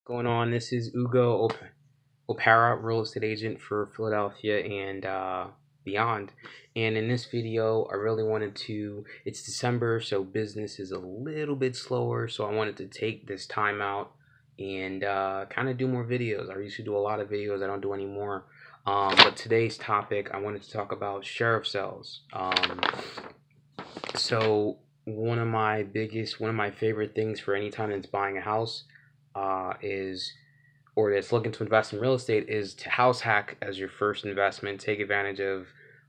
Going on? This is Opara, real estate agent for Philadelphia and beyond. And in this video, I really wanted to, it's December, so business is a little bit slower. So I wanted to take this time out and kind of do more videos. I used to do a lot of videos. I don't do any more. But today's topic, I wanted to talk about sheriff sales. So one of my favorite things for any time that's buying a house or that's looking to invest in real estate is to house hack as your first investment. Take advantage of,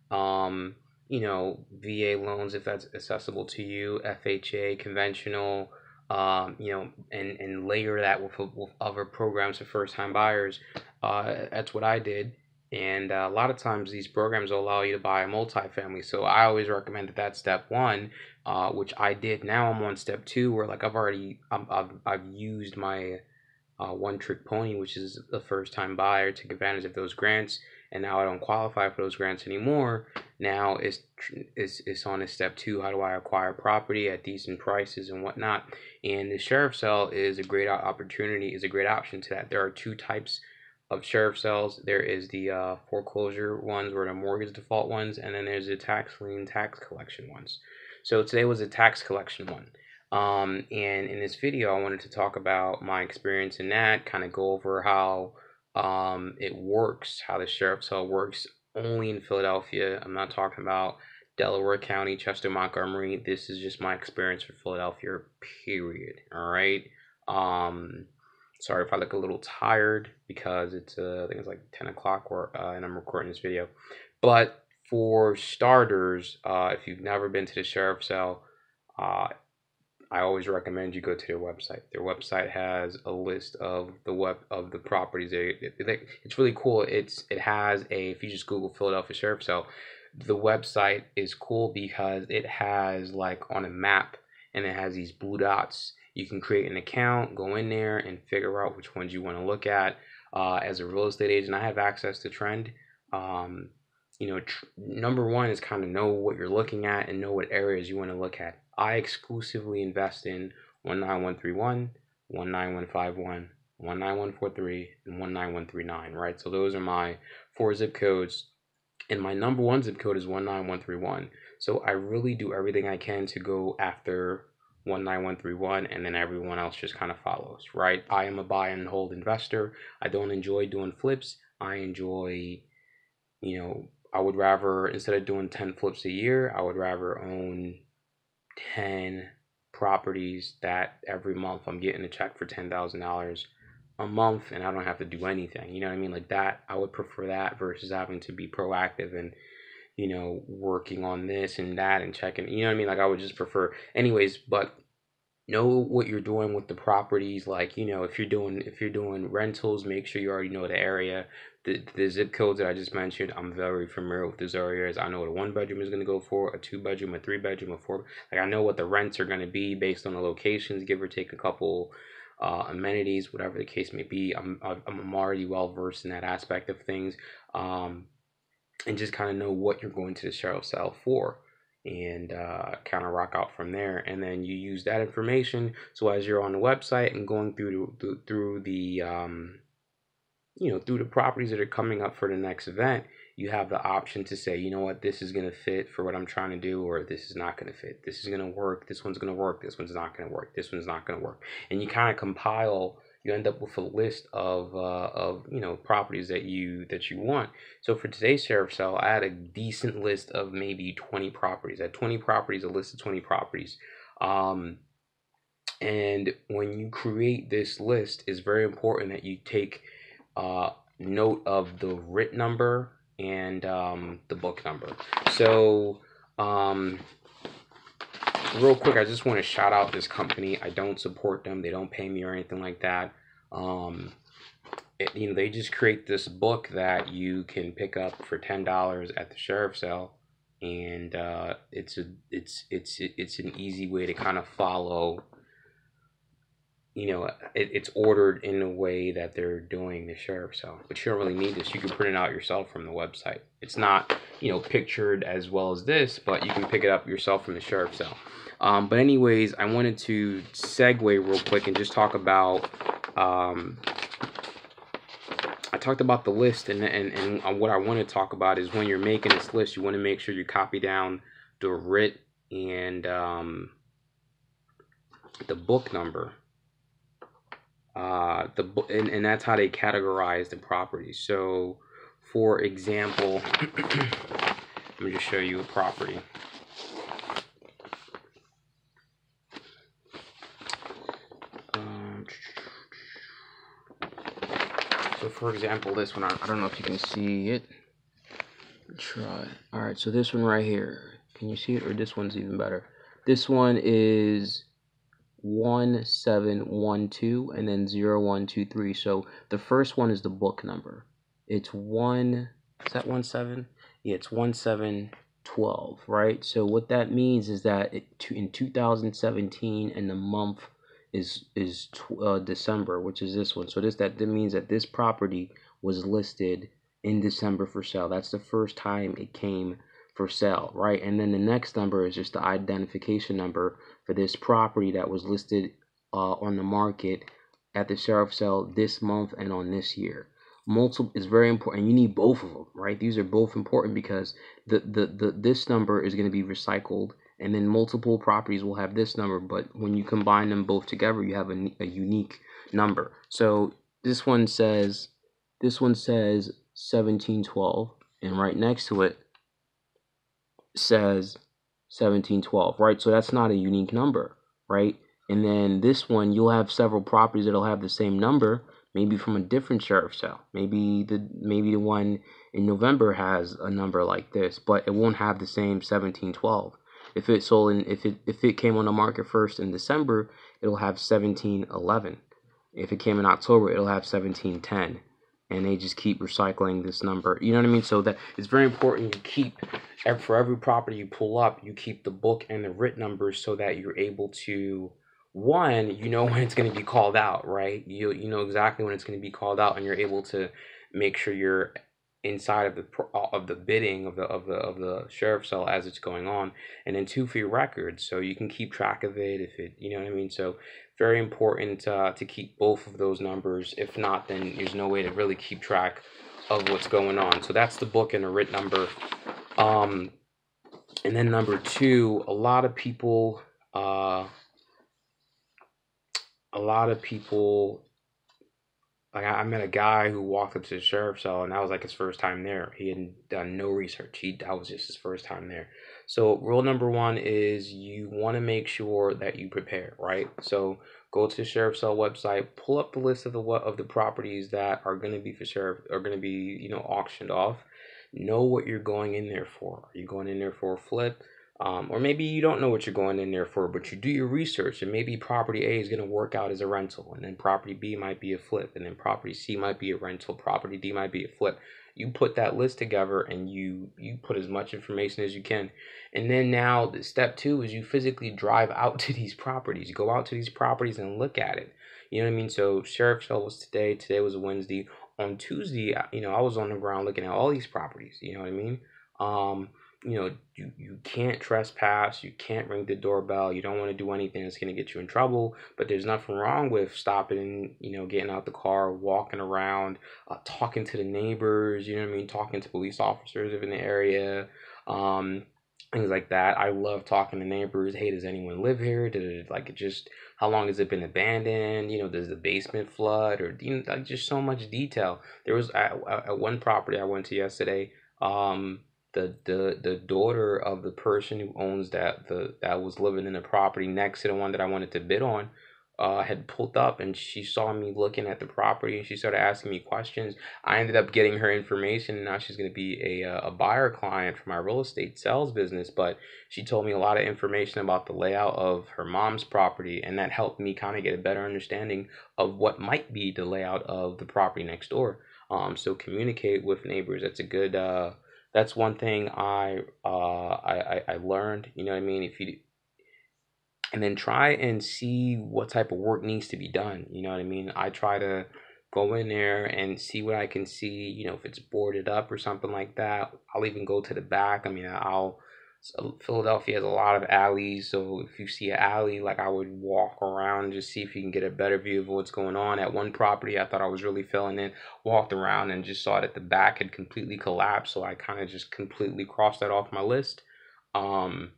VA loans if that's accessible to you, FHA, conventional, and layer that with other programs for first time buyers. That's what I did. And a lot of times these programs will allow you to buy a multifamily. So I always recommend that that's step one, which I did. Now I'm on step two, where like I've used my one trick pony, which is the first time buyer, take advantage of those grants, and now I don't qualify for those grants anymore. Now it's on to step two. How do I acquire property at decent prices and whatnot? And the sheriff sale is a great opportunity, is a great option to that. There are two types of sheriff sales. There is the foreclosure ones, or the mortgage default ones, and then there's the tax lien, tax collection ones. So today was a tax collection one. And in this video, I wanted to talk about my experience in that, kind of go over how it works, how the sheriff sale works only in Philadelphia. I'm not talking about Delaware County, Chester, Montgomery. This is just my experience for Philadelphia, period. All right. Sorry if I look a little tired because it's I think it's like 10 o'clock and I'm recording this video. But for starters, if you've never been to the sheriff sale, I always recommend you go to their website. Their website has a list of the properties. It's really cool. It has if you just Google Philadelphia Sheriff Sale, the website is cool because it has like on a map, and it has these blue dots. You can create an account, go in there, and figure out which ones you want to look at. As a real estate agent, I have access to Trend. Number one is kind of know what you're looking at and know what areas you want to look at. I exclusively invest in 19131, 19151, 19143, and 19139, right? So those are my 4 zip codes, and my number 1 zip code is 19131. So I really do everything I can to go after 19131, and then everyone else just kind of follows, right? I am a buy and hold investor. I don't enjoy doing flips. I enjoy, I would rather, instead of doing 10 flips a year, I would rather own 10 properties that every month I'm getting a check for $10,000 a month and I don't have to do anything. You know what I mean? Like that, I would prefer that versus having to be proactive and, working on this and that and checking, you know what I mean? Like I would just prefer anyways, but know what you're doing with the properties. Like, if you're doing rentals, make sure you already know the area. The zip codes that I just mentioned, I'm very familiar with those areas. I know what a 1 bedroom is going to go for, a 2 bedroom, a 3 bedroom, a 4. Like I know what the rents are going to be based on the locations, give or take a couple amenities, whatever the case may be. I'm already well versed in that aspect of things, and just kind of know what you're going to the sheriff sale for, and kind of rock out from there. And then you use that information, so as you're on the website and going through the through the properties that are coming up for the next event, you have the option to say, you know what, this is going to fit for what I'm trying to do, or this is not going to fit. This is going to work. This one's going to work. This one's not going to work. This one's not going to work. And you kind of compile. You end up with a list of properties that you want. So for today's sheriff sale, I had a decent list of maybe 20 properties. I had 20 properties, a list of 20 properties. And when you create this list, it's very important that you take note of the writ number and the book number. So real quick, I just want to shout out this company. I don't support them. They don't pay me or anything like that. They just create this book that you can pick up for $10 at the sheriff sale, and it's an easy way to kind of follow. It's ordered in a way that they're doing the sheriff sale, but you don't really need this. You can print it out yourself from the website. It's not, pictured as well as this, but you can pick it up yourself from the sheriff sale. But anyways, I wanted to segue real quick and just talk about I talked about the list, and what I want to talk about is when you're making this list, you want to make sure you copy down the writ and the book number. And that's how they categorize the properties. So, for example, let me just show you a property. So for example, this one, I don't know if you can see it. Try. All right, so this one right here, can you see it? Or this one's even better. This one is 1712 and then 0123. So the first one is the book number. It's is that 17? Yeah, it's 1712, right? So what that means is that in 2017, and the month is December, which is this one. So that means that this property was listed in December for sale. That's the first time it came for sale, right? And then the next number is just the identification number for this property that was listed on the market at the sheriff's sale this month and on this year. Multiple is very important. You need both of them, right? These are both important because this number is going to be recycled, and then multiple properties will have this number, but when you combine them both together, you have a unique number. So this one says 1712, and right next to it says 1712, right? So that's not a unique number, right? And then this one, you'll have several properties that'll have the same number, maybe from a different sheriff's sale. Maybe the one in November has a number like this, but it won't have the same 1712. If it sold if it came on the market first in December, it'll have 1711. If it came in October, it'll have 1710. And they just keep recycling this number. You know what I mean? So that it's very important you keep, for every property you pull up, you keep the book and the writ numbers so that you're able to, one, you know when it's going to be called out, right? You know exactly when it's going to be called out, and you're able to make sure you're inside of the bidding of the sheriff's sale as it's going on. And then two, for your records, so you can keep track of it if it, you know what I mean? So very important to keep both of those numbers. If not, then there's no way to really keep track of what's going on. So that's the book and the writ number. And then number two, a lot of people like I met a guy who walked up to the sheriff's cell, and that was like his first time there. He hadn't done no research. That was just his first time there. So rule number one is you want to make sure that you prepare, right? So go to the sheriff's cell website, pull up the list of the properties that are going to be auctioned off. Know what you're going in there for. Are you going in there for a flip? Or maybe you don't know what you're going in there for, but you do your research, and maybe property A is going to work out as a rental, and then property B might be a flip, and then property C might be a rental, property D might be a flip. You put that list together, and you put as much information as you can. And then now the step two is you physically drive out to these properties. You go out to these properties and look at it. You know what I mean? So sheriff's sale was today. Today was a Wednesday. On Tuesday, I was on the ground looking at all these properties. You know what I mean? You can't trespass, you can't ring the doorbell, you don't want to do anything that's going to get you in trouble, but there's nothing wrong with stopping, getting out the car, walking around, talking to the neighbors, you know what I mean, talking to police officers in the area, things like that. I love talking to neighbors. Hey, does anyone live here? How long has it been abandoned? Does the basement flood? Or just so much detail. There was at one property I went to yesterday, the daughter of the person who owns that was living in the property next to the one that I wanted to bid on had pulled up, and she saw me looking at the property, and she started asking me questions. I ended up getting her information, and now she's going to be a buyer client for my real estate sales business. But she told me a lot of information about the layout of her mom's property, and that helped me kind of get a better understanding of what might be the layout of the property next door. So communicate with neighbors. That's a good that's one thing I learned, you know what I mean? And then try and see what type of work needs to be done, you know what I mean? I try to go in there and see what I can see, if it's boarded up or something like that. I'll even go to the back. I mean, I'll So Philadelphia has a lot of alleys, so if you see an alley, like I would walk around and just see if you can get a better view of what's going on. At one property, I thought I was really feeling it, walked around and just saw that the back had completely collapsed, so I kind of just completely crossed that off my list. Um,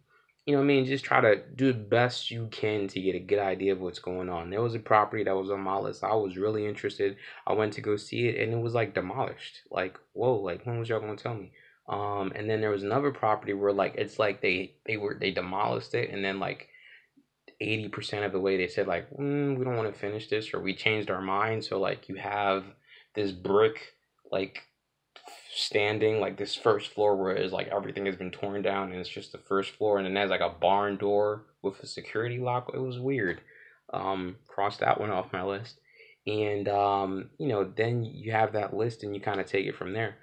you know what I mean? Just try to do the best you can to get a good idea of what's going on. There was a property that was on my list. I was really interested. I went to go see it, and it was like demolished. Like, whoa, like when was y'all gonna tell me? And then there was another property where like it's like they demolished it, and then like 80% of the way they said like we don't want to finish this, or we changed our mind. So like you have this brick like standing like this first floor where it's like everything has been torn down and it's just the first floor, and then there's like a barn door with a security lock. It was weird. Crossed that one off my list. And then you have that list and you kind of take it from there.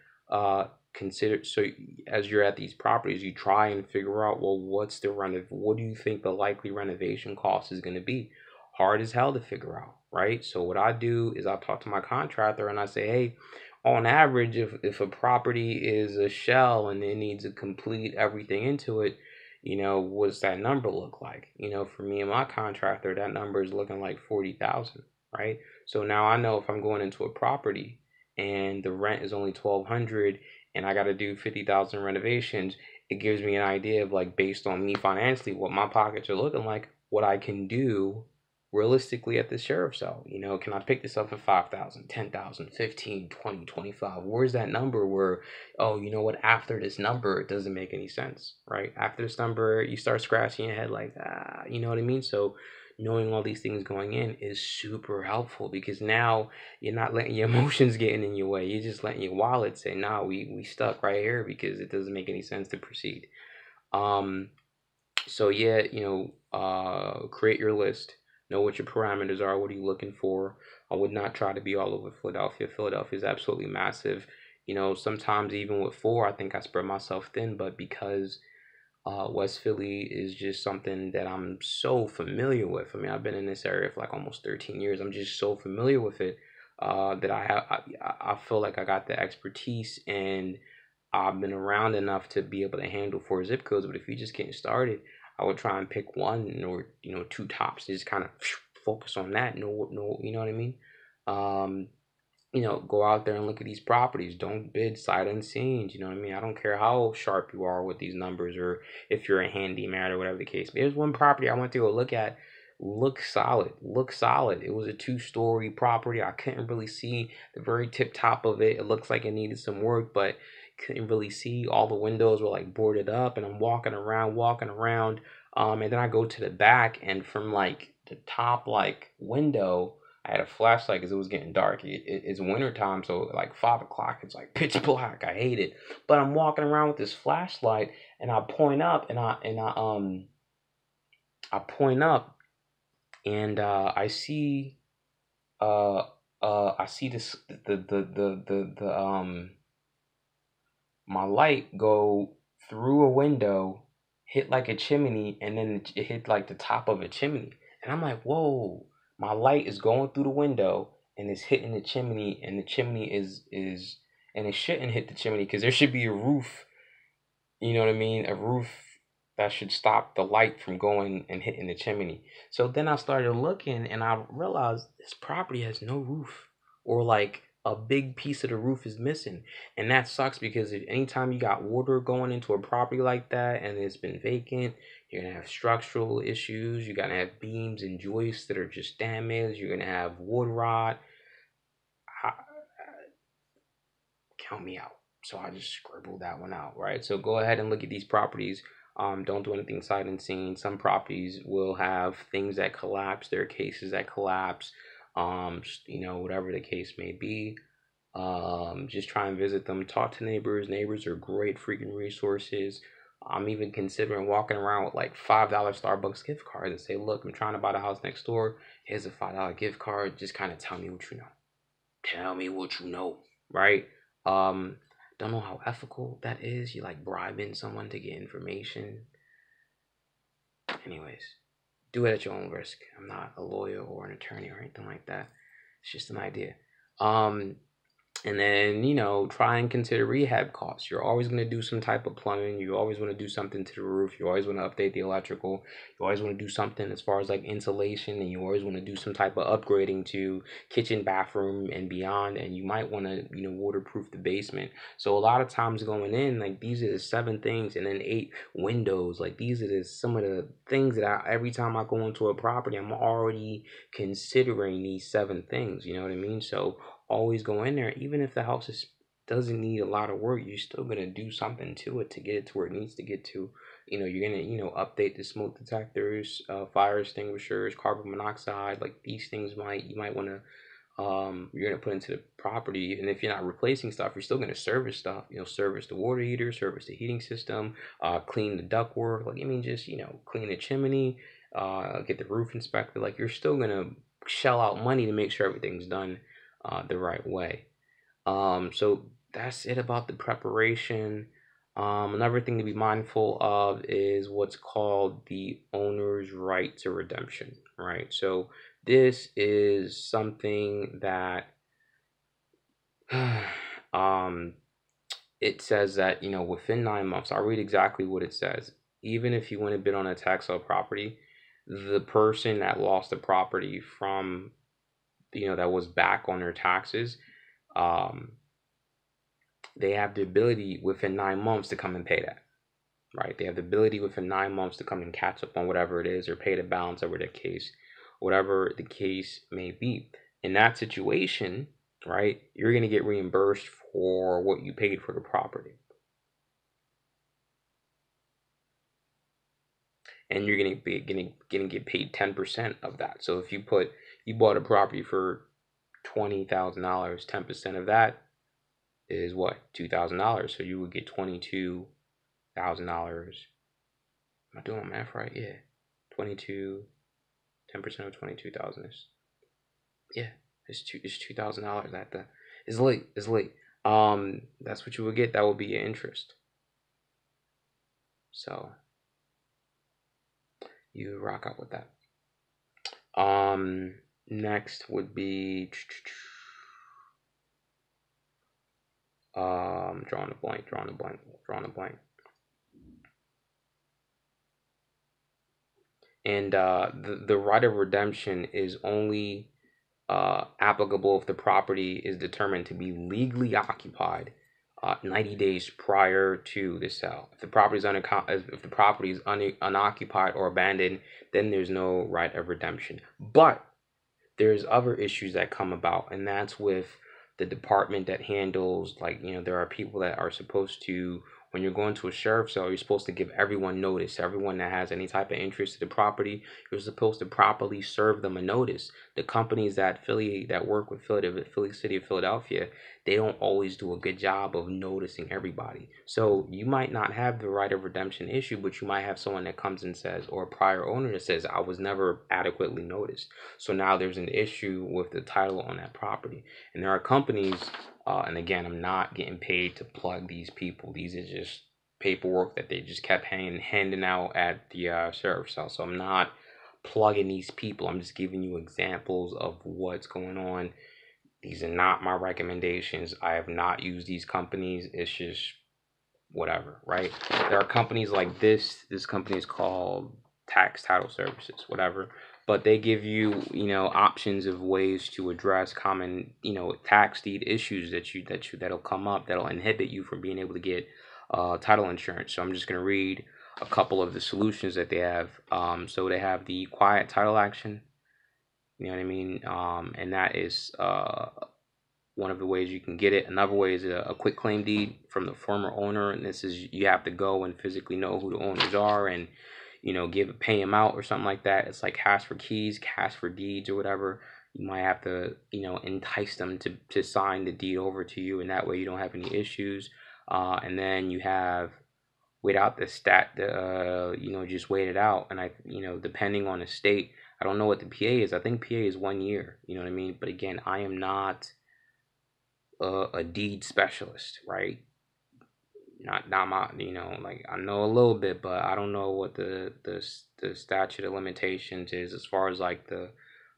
Consider so as you're at these properties, you try and figure out, well, what do you think the likely renovation cost is going to be? Hard as hell to figure out, right? So what I do is I talk to my contractor and I say, hey, on average, if a property is a shell and it needs to complete everything into it, what's that number look like? For me and my contractor, that number is looking like 40,000, right? So now I know if I'm going into a property and the rent is only 1,200 and I got to do 50,000 renovations, it gives me an idea of like based on me financially what my pockets are looking like, what I can do realistically at the sheriff's sale. Can I pick this up for 5,000, 10,000, 15, 20, 25? Where's that number where, oh, you know what, after this number, it doesn't make any sense, right? After this number, you start scratching your head like, you know what I mean? So knowing all these things going in is super helpful because now you're not letting your emotions get in your way. You're just letting your wallet say, nah, we stuck right here because it doesn't make any sense to proceed. Um, so yeah, create your list. Know what your parameters are. What are you looking for? I would not try to be all over Philadelphia. Philadelphia is absolutely massive. Sometimes even with four, I think I spread myself thin. But because West Philly is just something that I'm so familiar with. I mean, I've been in this area for like almost 13 years. I'm just so familiar with it that I feel like I got the expertise and I've been around enough to be able to handle four zip codes. But if you're just getting started, I would try and pick one or two tops. Just kind of focus on that. No, you know what I mean? Um, go out there and look at these properties. Don't bid sight unseen. You know what I mean? I don't care how sharp you are with these numbers or if you're a handyman or whatever the case. There's one property I went to go look at. Look solid. Look solid. It was a 2-story property. I couldn't really see the very tip top of it. It looks like it needed some work, but couldn't really see. All the windows were like boarded up, and I'm walking around. And then I go to the back, and from like the top like window, I had a flashlight because it was getting dark. It's winter time, so like 5 o'clock, it's like pitch black. I hate it, but I'm walking around with this flashlight, and I point up, I point up, and uh I see this my light go through a window, hit like a chimney, and then it hit like the top of a chimney. And I'm like, whoa, my light is going through the window and it's hitting the chimney, and the chimney is and it shouldn't hit the chimney because there should be a roof, you know what I mean? A roof that should stop the light from going and hitting the chimney. So then I started looking and I realized this property has no roof, or like a big piece of the roof is missing. And that sucks because anytime you got water going into a property like that and it's been vacant, you're gonna have structural issues. You're gonna have beams and joists that are just damaged. You're gonna have wood rot. Count me out. So I just scribbled that one out, right? So go ahead and look at these properties. Don't do anything sight unseen. Some properties will have things that collapse. There are cases that collapse. Whatever the case may be. Just try and visit them. Talk to neighbors. Neighbors are great freaking resources. I'm even considering walking around with like $5 Starbucks gift cards and say, look, I'm trying to buy the house next door. Here's a $5 gift card. Just kind of tell me what you know. Tell me what you know, right? Um, don't know how ethical that is. You like bribing someone to get information. Anyways, do it at your own risk. I'm not a lawyer or an attorney or anything like that. It's just an idea. Um, And then, try and consider rehab costs. You're always going to do some type of plumbing. You always want to do something to the roof. You always want to update the electrical. You always want to do something as far as like insulation. And you always want to do some type of upgrading to kitchen, bathroom, and beyond. And you might want to, waterproof the basement. So a lot of times going in, like these are the 7 things, and then 8 windows. Like these are some of the things that every time I go into a property, I'm already considering these 7 things. You know what I mean? So always go in there, even if the house doesn't need a lot of work, you're still gonna do something to it to get it to where it needs to get to. You're gonna update the smoke detectors, fire extinguishers, carbon monoxide. Like these things you might want to you're gonna put into the property. And if you're not replacing stuff, you're still gonna service stuff. Service the water heater, service the heating system, clean the ductwork. Like I mean, just clean the chimney, get the roof inspected. Like you're still gonna shell out money to make sure everything's done the right way. So that's it about the preparation. Another thing to be mindful of is what's called the owner's right to redemption, right? So this is something that um, it says that, within 9 months, I'll read exactly what it says. Even if you want to bid on a tax sale property, the person that lost the property from, that was back on their taxes, um, they have the ability within 9 months to come and pay that, right? They have the ability within 9 months to come and catch up on whatever it is or pay the balance over the case, whatever the case may be. In that situation, right, you're going to get reimbursed for what you paid for the property. And you're going to get paid 10% of that. So if you bought a property for $20,000, 10% of that is what? $2,000. So you would get $22,000. Am I doing my math right? Yeah. 22, 10% of 22,000 is, yeah, it's $2,000 at the, it's late. It's late. That's what you would get. That would be your interest. So you rock out with that. Next would be drawing a blank. And the right of redemption is only applicable if the property is determined to be legally occupied 90 days prior to the sale. If the property is unoccupied or abandoned, then there's no right of redemption. But there's other issues that come about, and that's with the department that handles, like, there are people that are supposed to, when you're going to a sheriff's sale, you're supposed to give everyone notice. Everyone that has any type of interest in the property, you're supposed to properly serve them a notice. The companies that work with Philly City of Philadelphia, they don't always do a good job of noticing everybody. So you might not have the right of redemption issue, but you might have someone that comes and says, or a prior owner that says, I was never adequately noticed. So now there's an issue with the title on that property. And there are companies, and again, I'm not getting paid to plug these people. These are just paperwork that they just kept handing out at the sheriff's sale. So I'm not plugging these people. I'm just giving you examples of what's going on. These are not my recommendations. I have not used these companies. It's just whatever, right? There are companies like this. This company is called Tax Title Services, whatever. But they give you, options of ways to address common, tax deed issues that'll come up that'll inhibit you from being able to get title insurance. So I'm just gonna read a couple of the solutions that they have. So they have the quiet title action. You know what I mean? And that is one of the ways you can get it. Another way is a quick claim deed from the former owner, and this is, you have to go and physically know who the owners are, and pay them out or something like that. It's like cash for keys, cash for deeds, or whatever. You might have to entice them to sign the deed over to you, and that way you don't have any issues. And then you have wait out just wait it out. And depending on the state, I don't know what the PA is. I think PA is 1 year. You know what I mean? But again, I am not a deed specialist, right? Not my, like, I know a little bit, but I don't know what the statute of limitations is as far as like the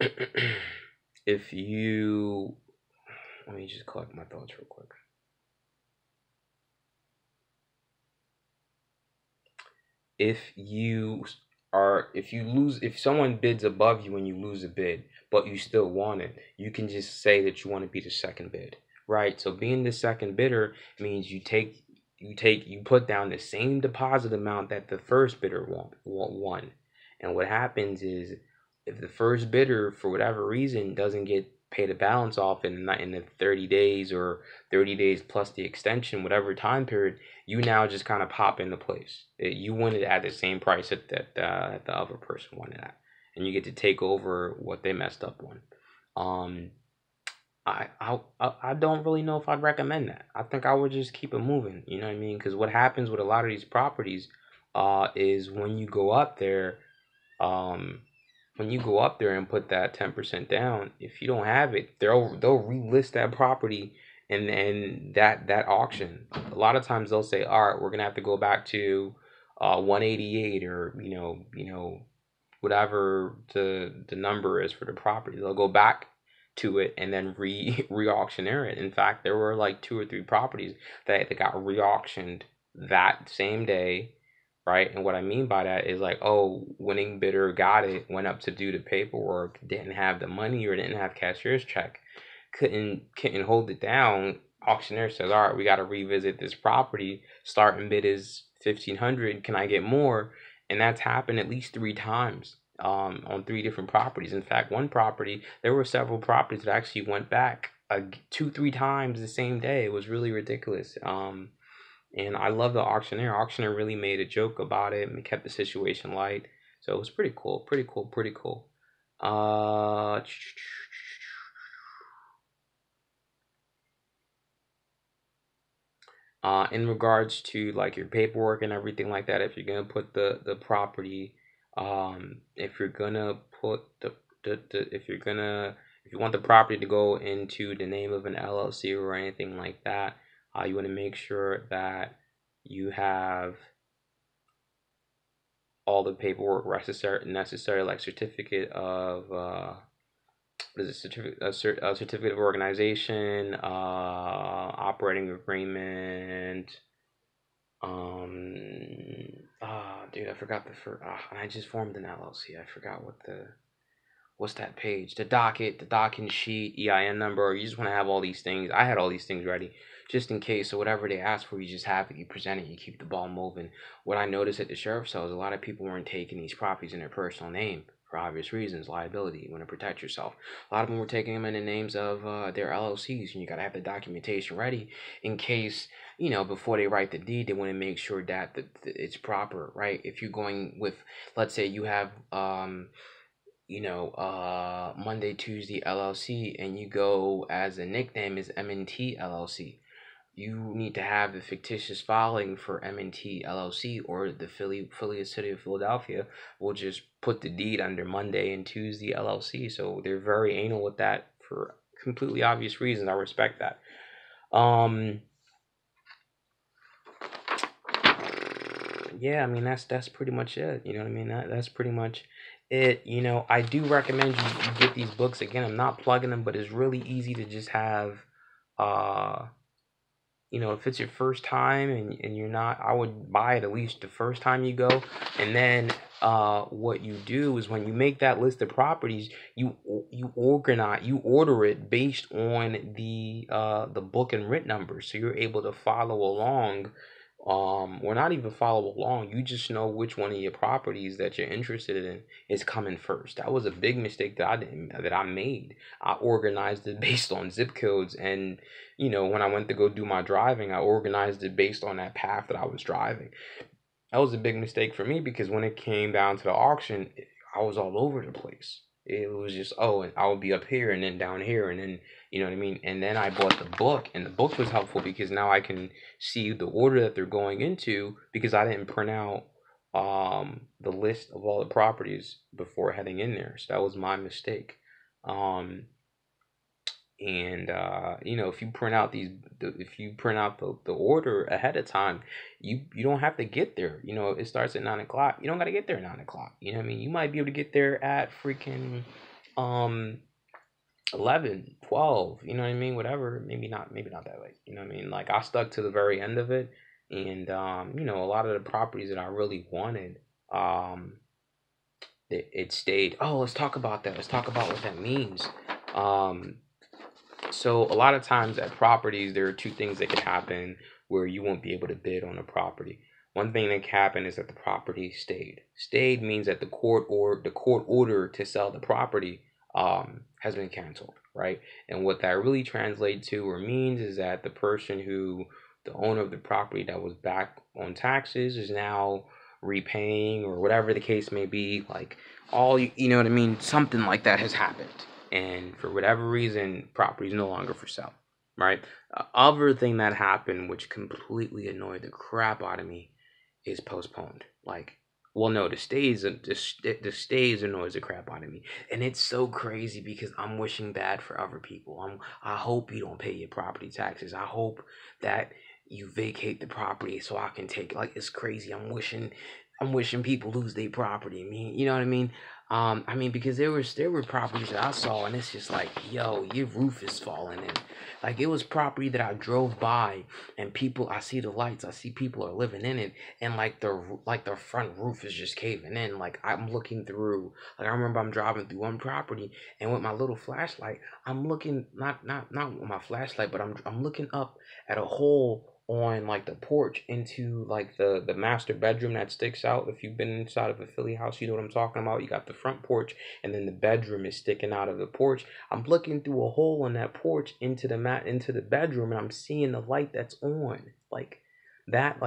if you, let me just collect my thoughts real quick. If you if someone bids above you and you lose a bid, but you still want it, you can just say that you want to be the second bid, right? So being the second bidder means you put down the same deposit amount that the first bidder won. And what happens is, if the first bidder for whatever reason doesn't get paid a balance off in the 30 days, or 30 days plus the extension, whatever time period, you now just kind of pop into place. You win it at the same price that the other person won it at, and you get to take over what they messed up on. Um, I don't really know if I'd recommend that. I think I would just keep it moving. You know what I mean? Because what happens with a lot of these properties, is when you go up there, um, and put that 10% down, if you don't have it, they'll relist that property, and that auction. A lot of times they'll say, all right, we're gonna have to go back to 188, or whatever the number is for the property. They'll go back to it and then re-auctioneer it. In fact, there were like 2 or 3 properties that got re-auctioned that same day, right? And what I mean by that is, like, oh, winning bidder got it, went up to do the paperwork, didn't have the money, or didn't have cashier's check, couldn't hold it down. Auctioneer says, all right, we got to revisit this property. Starting bid is 1,500. Can I get more? And that's happened at least 3 times, on 3 different properties. In fact, one property, there were several properties that actually went back 2-3 times the same day. It was really ridiculous. And I love the auctioneer. Auctioneer really made a joke about it and kept the situation light. So it was pretty cool. Pretty cool. Pretty cool. Uh, in regards to like your paperwork and everything like that, if you're gonna put the property, if you're gonna put if you want the property to go into the name of an LLC or anything like that, you want to make sure that you have all the paperwork necessary, like certificate of what is it, certificate of organization, operating agreement. Dude, I forgot the first. I just formed an LLC. I forgot what's that page? The docket, the docking sheet, EIN number. Or you just want to have all these things. I had all these things ready just in case. So whatever they ask for, you just have it. You present it. You keep the ball moving. What I noticed at the sheriff's cell is a lot of people weren't taking these properties in their personal name for obvious reasons, liability. You want to protect yourself. A lot of them were taking them in the names of their LLCs, and you got to have the documentation ready in case, before they write the deed, they want to make sure that it's proper, right? If you're going with, let's say you have, Monday, Tuesday LLC, and you go as a nickname is M&T LLC. You need to have the fictitious filing for M&T LLC, or the affiliate city of Philadelphia will just put the deed under Monday and Tuesday LLC. So they're very anal with that for completely obvious reasons. I respect that. Yeah, I mean that's pretty much it. You know what I mean? That's pretty much it. I do recommend you get these books. Again, I'm not plugging them, but it's really easy to just have. uh if it's your first time, and you're not, I would buy it at least the first time you go. And then what you do is, when you make that list of properties, you order it based on the book and writ number, so you're able to follow along. Or not even follow along, you just know which one of your properties that you're interested in is coming first. That was a big mistake that I made. I organized it based on zip codes, and when I went to go do my driving, I organized it based on that path that I was driving. That was a big mistake for me, because when it came down to the auction, I was all over the place. It was just, oh, and I would be up here and then down here, and then, you know what I mean? And then I bought the book, and the book was helpful because now I can see the order that they're going into, because I didn't print out the list of all the properties before heading in there. So that was my mistake. Um, and if you print out the order ahead of time, you don't have to get there. It starts at 9 o'clock. You don't got to get there at 9 o'clock. You know what I mean? You might be able to get there at freaking um 11, 12, you know what I mean? Whatever, maybe not that late. You know what I mean? Like I stuck to the very end of it, and a lot of the properties that I really wanted, um, it stayed. Oh, let's talk about that. Let's talk about what that means. Um, so a lot of times at properties, there are two things that can happen where you won't be able to bid on a property. One thing that can happen is that the property stayed. Stayed means that the court order to sell the property has been canceled, right? And what that really translates to or means is that the owner of the property that was back on taxes is now repaying or whatever the case may be. Like you know what I mean? Something like that has happened, and for whatever reason, property is no longer for sale, right? Other thing that happened, which completely annoyed the crap out of me, is postponed. Like, well, no, the stays annoys the crap out of me, and it's so crazy because I'm wishing bad for other people. I hope you don't pay your property taxes. I hope that you vacate the property so I can take. Like, it's crazy. I'm wishing people lose their property. I mean, you know what I mean? I mean, because there were properties that I saw, and it's just like, yo, your roof is falling in. Like, it was property that I drove by, and I see the lights, I see people are living in it, and like the front roof is just caving in. Like, I'm looking through. Like, I remember I'm driving through one property, and with my little flashlight, I'm looking not with my flashlight, but I'm looking up at a hole on like the porch into like the master bedroom that sticks out. If you've been inside of a Philly house, you know what I'm talking about. You got the front porch, and then the bedroom is sticking out of the porch. I'm looking through a hole on that porch into the bedroom, and I'm seeing the light that's on. Like that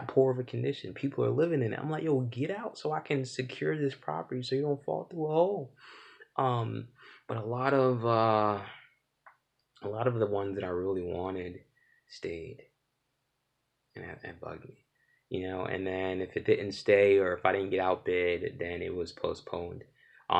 poor of a condition. People are living in it. I'm like, yo, get out so I can secure this property so you don't fall through a hole. But a lot of the ones that I really wanted stayed, and that bugged me. And then if it didn't stay or if I didn't get outbid, then it was postponed.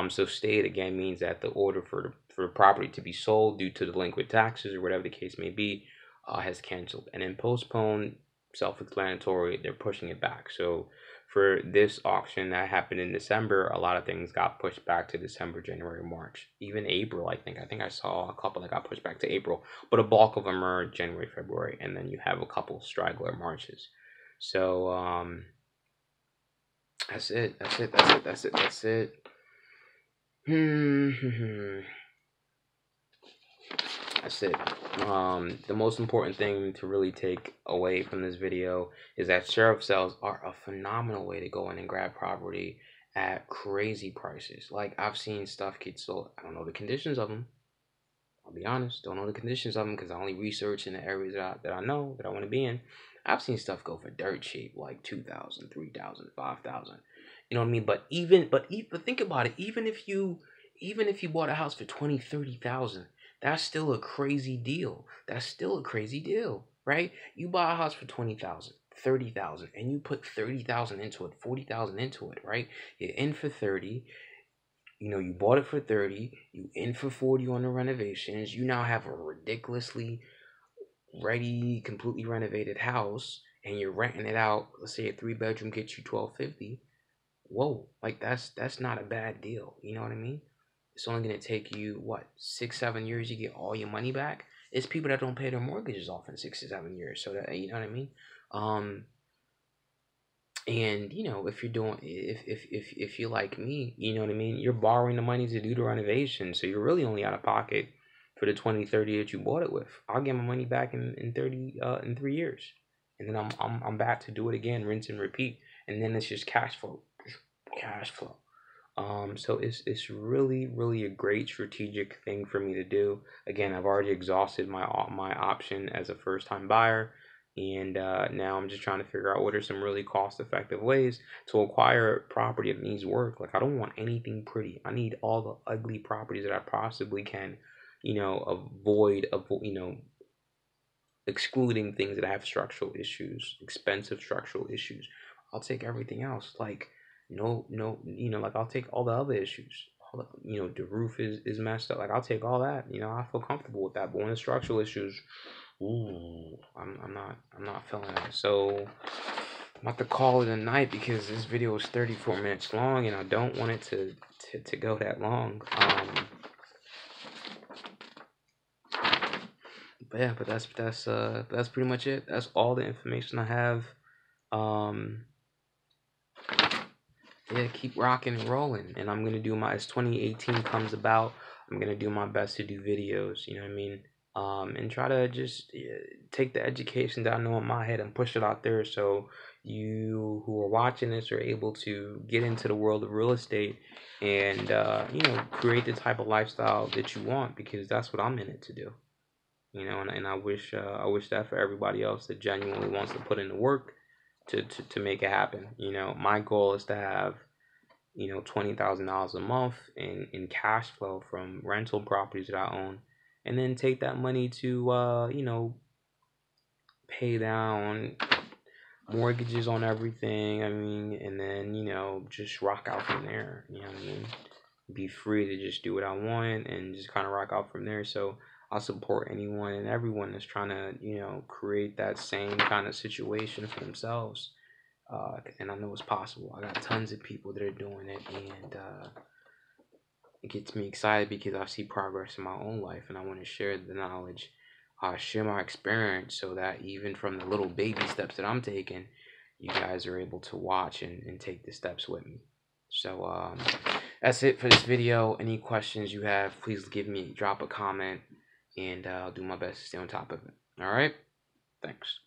So stayed again means that the order for the property to be sold due to delinquent taxes or whatever the case may be has canceled. And then postponed, self-explanatory, they're pushing it back. So for this auction that happened in December, a lot of things got pushed back to December, January, March, even April. I think I saw a couple that got pushed back to April, but a bulk of them are January, February, and then you have a couple straggler Marches. So that's it. That's it. That's it. The most important thing to really take away from this video is that sheriff sales are a phenomenal way to go in and grab property at crazy prices. Like, I've seen stuff get sold. I don't know the conditions of them. I'll be honest, don't know the conditions of them because I only research in the areas that I know that I want to be in. I've seen stuff go for dirt cheap, like 2,000, 3,000, 5,000. You know what I mean? But think about it. Even if you bought a house for 20, 30,000, that's still a crazy deal. That's still a crazy deal, right? You buy a house for 20,000, 30,000, and you put 30,000 into it, 40,000 into it, right? You're in for 30. You bought it for 30, you in for 40 on the renovations. You now have a ridiculously ready, completely renovated house, and you're renting it out. Let's say a 3-bedroom gets you 1,250. Whoa, like that's not a bad deal. You know what I mean? It's only gonna take you what, 6, 7 years, you get all your money back. It's people that don't pay their mortgages off in 6 to 7 years. So that, you know what I mean? And if you're doing, if you're like me, you know what I mean, you're borrowing the money to do the renovation, so you're really only out of pocket for the 20, 30 that you bought it with. I'll get my money back in 3 years, and then I'm back to do it again, rinse and repeat, and then it's just cash flow, cash flow. So it's really, really a great strategic thing for me to do. Again, I've already exhausted my option as a first time buyer, and now I'm just trying to figure out what are some really cost effective ways to acquire property that needs work. Like, I don't want anything pretty. I need all the ugly properties that I possibly can, excluding things that have structural issues, expensive structural issues. I'll take everything else. Like, no, like, I'll take all the other issues. All the roof is messed up. Like, I'll take all that. I feel comfortable with that. But when the structural issues, ooh, I'm not feeling it. So I'm about to call it a night because this video is 34 minutes long and I don't want it to go that long. But yeah, but that's pretty much it. That's all the information I have. Um, yeah, keep rocking and rolling. And I'm gonna do my, as 2018 comes about, I'm gonna do my best to do videos. You know what I mean? And try to just take the education that I know in my head and push it out there, so you who are watching this are able to get into the world of real estate and you know, create the type of lifestyle that you want, because that's what I'm in it to do. You know, and I wish that for everybody else that genuinely wants to put in the work to make it happen. You know, my goal is to have, you know, $20,000 a month in cash flow from rental properties that I own, and then take that money to you know, pay down mortgages on everything. I mean, and then, you know, just rock out from there. You know what I mean? Be free to just do what I want and just kind of rock out from there. So I'll support anyone and everyone that's trying to, you know, create that same kind of situation for themselves. And I know it's possible. I got tons of people that are doing it, and it gets me excited because I see progress in my own life, and I want to share the knowledge, share my experience, so that even from the little baby steps that I'm taking, you guys are able to watch and take the steps with me. So that's it for this video. Any questions you have, please drop a comment, and I'll do my best to stay on top of it. All right, thanks.